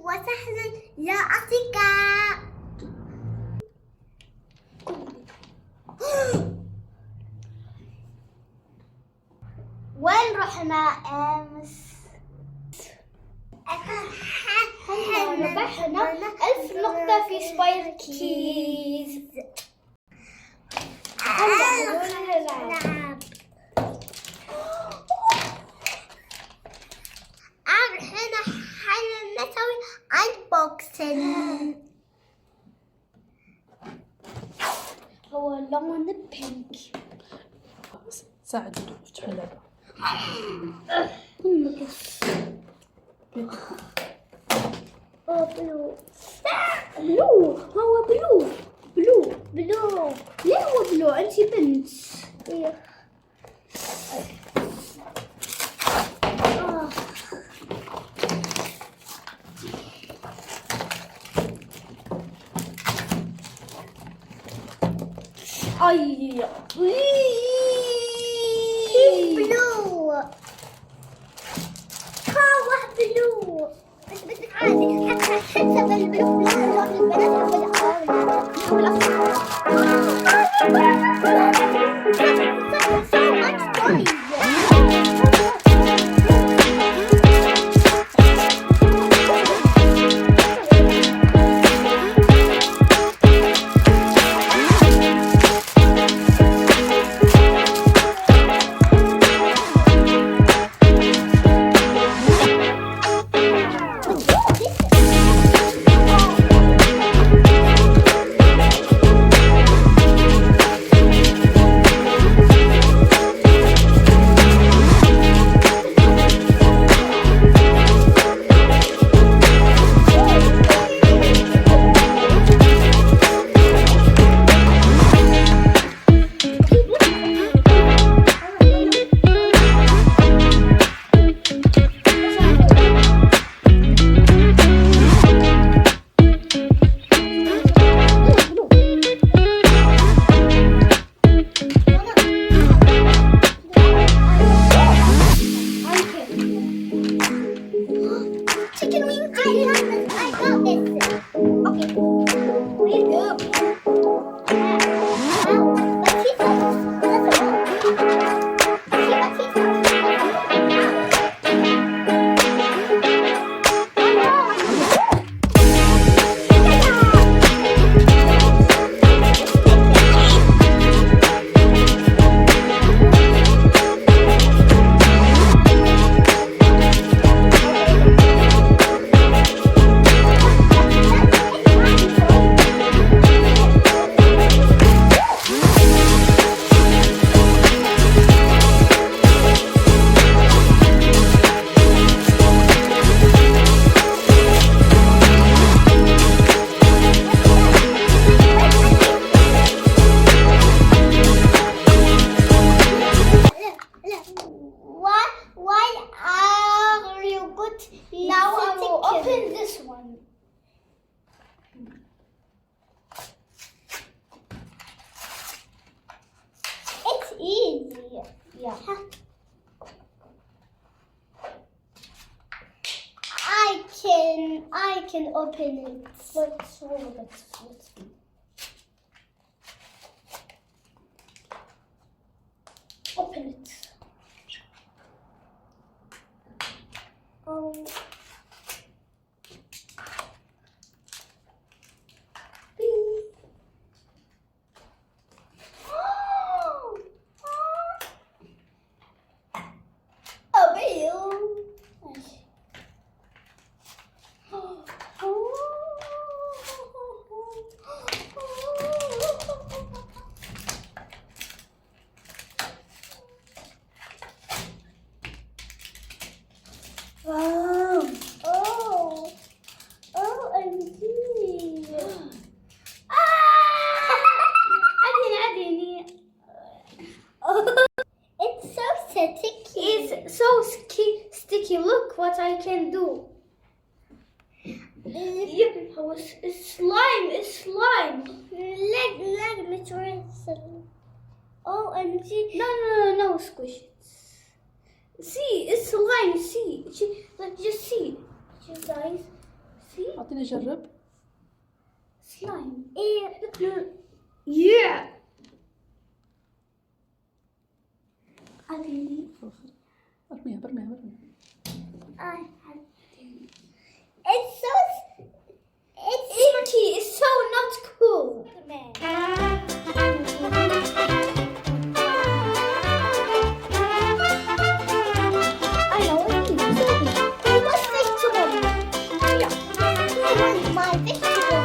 وسهلا يا أصدقاء. وين رحنا أمس؟ ربحنا 1000 نقطة في سباركيز. العاب. الحين نسوي unboxing. هو لون بينك. ساعد افتح اللعبة. بلو. بلو هو بلو. ليه هو بلو؟ أنت بنت. أي بلو. واحد بلو. بس عادي حتى بالبلو لا البنات I can open it. Let's hold it. Open it. Oh. It's so sticky. Look what I can do. It's slime. Let me try some. OMG. No, squish it. See, it's slime. See, just see. Just guys. أعطيني أجرب. سلايم. Yeah. برميها برميها. It's icky. It's so not cool. I know what you mean. You must vegetable. Yeah. My vegetable.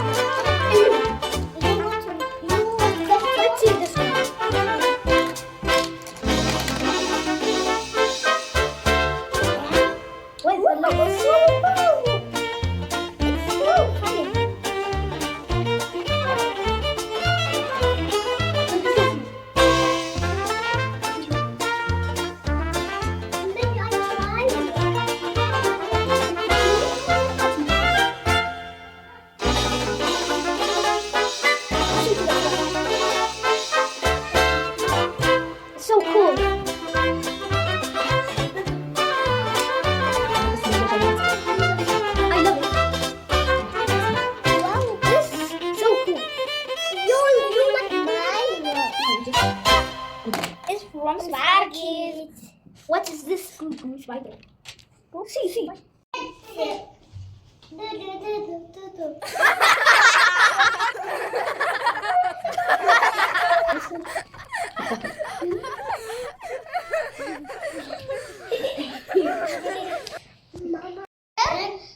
You want to let's see this one. Where's the logo? It's so funny. Maybe I try. It's so cool. I love it. Wow, this is so cool. You like mine? It's from Sparkies. What is this spider? See.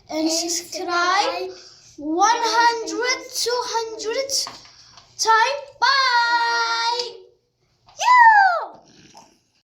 And she's